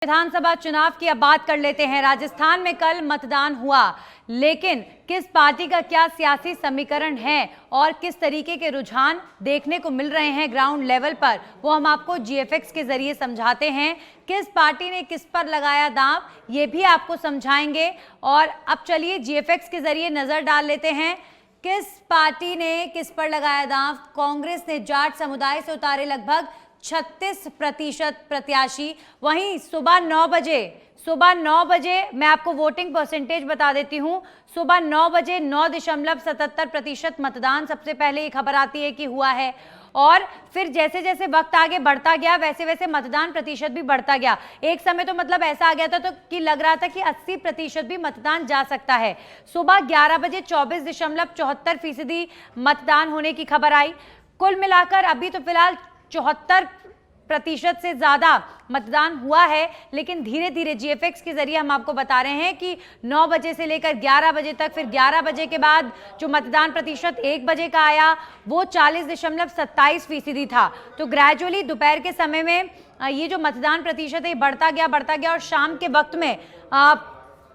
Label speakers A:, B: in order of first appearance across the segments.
A: विधानसभा चुनाव की अब बात कर लेते हैं। राजस्थान में कल मतदान हुआ, लेकिन किस पार्टी का क्या सियासी समीकरण है और किस तरीके के रुझान देखने को मिल रहे हैं ग्राउंड लेवल पर, वो हम आपको जीएफएक्स के जरिए समझाते हैं। किस पार्टी ने किस पर लगाया दांव, ये भी आपको समझाएंगे। और अब चलिए जीएफएक्स के जरिए नजर डाल लेते हैं किस पार्टी ने किस पर लगाया दांव। कांग्रेस ने जाट समुदाय से उतारे लगभग 36% प्रत्याशी। वहीं सुबह 9 बजे मैं आपको वोटिंग परसेंटेज बता देती हूं। सुबह 9 बजे 9.77% मतदान सबसे पहले ये खबर आती है कि हुआ है, और फिर जैसे जैसे वक्त आगे बढ़ता गया वैसे वैसे मतदान प्रतिशत भी बढ़ता गया। एक समय तो मतलब ऐसा आ गया था तो कि लग रहा था कि 80% भी मतदान जा सकता है। सुबह 11 बजे 24.74% मतदान होने की खबर आई। कुल मिलाकर अभी तो फिलहाल 74% से ज्यादा मतदान हुआ है, लेकिन धीरे धीरे जीएफएक्स के जरिए हम आपको बता रहे हैं कि 9 बजे से लेकर 11 बजे तक, फिर 11 बजे के बाद जो मतदान प्रतिशत 1 बजे का आया वो 40.27% था। तो ग्रेजुअली दोपहर के समय में ये जो मतदान प्रतिशत है बढ़ता गया और शाम के वक्त में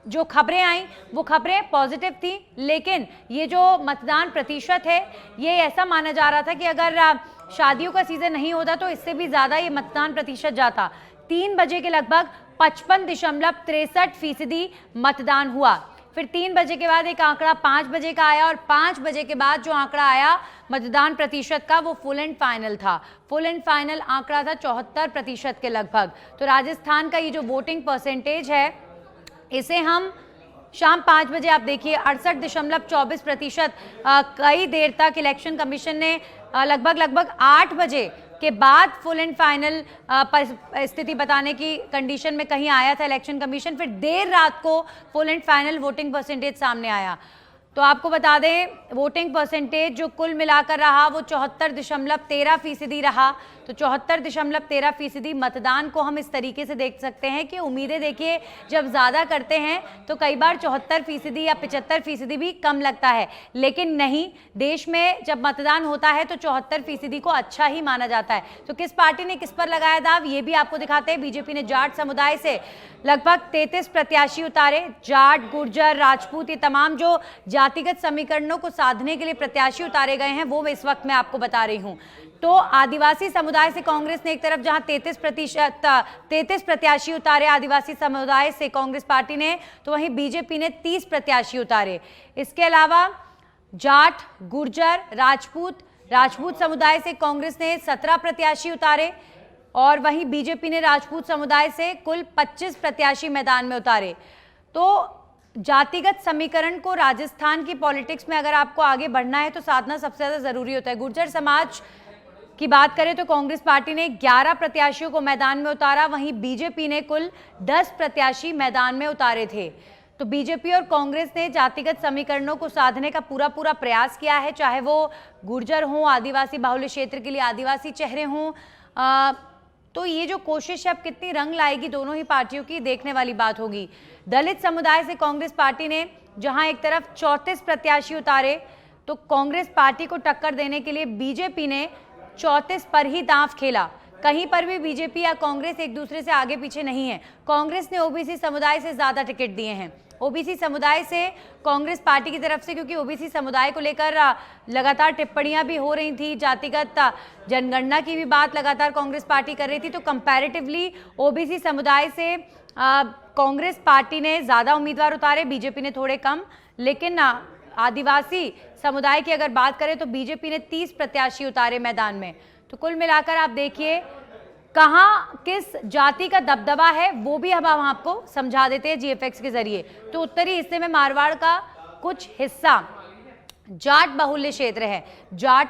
A: जो खबरें आई वो खबरें पॉजिटिव थी। लेकिन ये जो मतदान प्रतिशत है ये ऐसा माना जा रहा था कि अगर शादियों का सीजन नहीं होता तो इससे भी ज्यादा ये मतदान प्रतिशत जाता। 3 बजे के लगभग 55.63% मतदान हुआ। फिर 3 बजे के बाद एक आंकड़ा 5 बजे का आया, और 5 बजे के बाद जो आंकड़ा आया मतदान प्रतिशत का वो फुल एंड फाइनल था। फुल एंड फाइनल आंकड़ा था 74% के लगभग। तो राजस्थान का ये जो वोटिंग परसेंटेज है इसे हम शाम 5 बजे आप देखिए 68.24%। कई देर तक इलेक्शन कमीशन ने लगभग 8 बजे के बाद फुल एंड फाइनल स्थिति बताने की कंडीशन में कहीं आया था इलेक्शन कमीशन। फिर देर रात को full and final voting percentage सामने आया। तो आपको बता दें वोटिंग परसेंटेज जो कुल मिलाकर रहा वो 74.13% रहा। तो 74.13% मतदान को हम इस तरीके से देख सकते हैं कि उम्मीदें देखिए जब ज़्यादा करते हैं तो कई बार 74% या 75% भी कम लगता है, लेकिन नहीं, देश में जब मतदान होता है तो 74% को अच्छा ही माना जाता है। तो किस पार्टी ने किस पर लगाया दाव ये भी आपको दिखाते हैं। बीजेपी ने जाट समुदाय से लगभग 33 प्रत्याशी उतारे। जाट, गुर्जर, राजपूत, ये तमाम जो जातिगत समीकरणों को साधने के लिए प्रत्याशी उतारे गए हैं वो मैं इस वक्त में आपको बता रही हूं। तो आदिवासी समुदाय से कांग्रेस ने एक तरफ जहां 33 प्रत्याशी उतारे आदिवासी समुदाय से कांग्रेस पार्टी ने, तो वहीं बीजेपी ने 30 प्रत्याशी उतारे। इसके अलावा जाट, गुर्जर, राजपूत समुदाय से कांग्रेस ने 17 प्रत्याशी उतारे, और वहीं बीजेपी ने राजपूत समुदाय से कुल 25 प्रत्याशी मैदान में उतारे। तो जातिगत समीकरण को राजस्थान की पॉलिटिक्स में अगर आपको आगे बढ़ना है तो साधना सबसे ज्यादा जरूरी होता है। गुर्जर समाज की बात करें तो कांग्रेस पार्टी ने 11 प्रत्याशियों को मैदान में उतारा, वहीं बीजेपी ने कुल 10 प्रत्याशी मैदान में उतारे थे। तो बीजेपी और कांग्रेस ने जातिगत समीकरणों को साधने का पूरा प्रयास किया है, चाहे वो गुर्जर हों, आदिवासी बाहुल्य क्षेत्र के लिए आदिवासी चेहरे हों। तो ये जो कोशिश है अब कितनी रंग लाएगी दोनों ही पार्टियों की, देखने वाली बात होगी। दलित समुदाय से कांग्रेस पार्टी ने जहां एक तरफ 34 प्रत्याशी उतारे, तो कांग्रेस पार्टी को टक्कर देने के लिए बीजेपी ने 34 पर ही दांव खेला। कहीं पर भी बीजेपी या कांग्रेस एक दूसरे से आगे पीछे नहीं है। कांग्रेस ने ओबीसी समुदाय से ज्यादा टिकट दिए हैं। ओबीसी समुदाय से कांग्रेस पार्टी की तरफ से, क्योंकि ओबीसी समुदाय को लेकर लगातार टिप्पणियां भी हो रही थी, जातिगत जनगणना की भी बात लगातार कांग्रेस पार्टी कर रही थी, तो कंपैरेटिवली ओबीसी समुदाय से कांग्रेस पार्टी ने ज्यादा उम्मीदवार उतारे, बीजेपी ने थोड़े कम। लेकिन आदिवासी समुदाय की अगर बात करें तो बीजेपी ने 30 प्रत्याशी उतारे मैदान में। तो कुल मिलाकर आप देखिए कहां किस जाति का दबदबा है वो भी हम आपको समझा देते हैं जीएफएक्स के जरिए। तो उत्तरी हिस्से में मारवाड़ का कुछ हिस्सा जाट बाहुल्य क्षेत्र है। जाट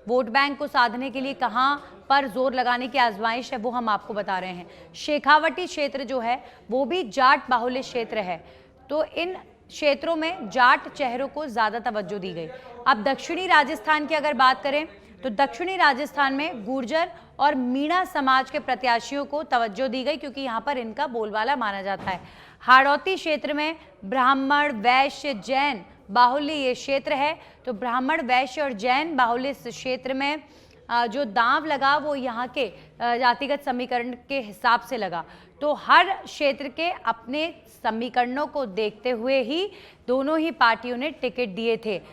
A: वोट बैंक को साधने के लिए कहां पर जोर लगाने की आजमाइश है वो हम आपको बता रहे हैं। शेखावटी क्षेत्र जो है वो भी जाट बाहुल्य क्षेत्र है। तो इन क्षेत्रों में जाट चेहरों को ज्यादा तवज्जो दी गई। अब दक्षिणी राजस्थान की अगर बात करें तो दक्षिणी राजस्थान में गुर्जर और मीणा समाज के प्रत्याशियों को तवज्जो दी गई, क्योंकि यहाँ पर इनका बोलबाला माना जाता है। हाड़ौती क्षेत्र में ब्राह्मण, वैश्य, जैन बाहुल्य ये क्षेत्र है। तो ब्राह्मण, वैश्य और जैन बाहुल्य इस क्षेत्र में जो दांव लगा वो यहाँ के जातिगत समीकरण के हिसाब से लगा। तो हर क्षेत्र के अपने समीकरणों को देखते हुए ही दोनों ही पार्टियों ने टिकट दिए थे।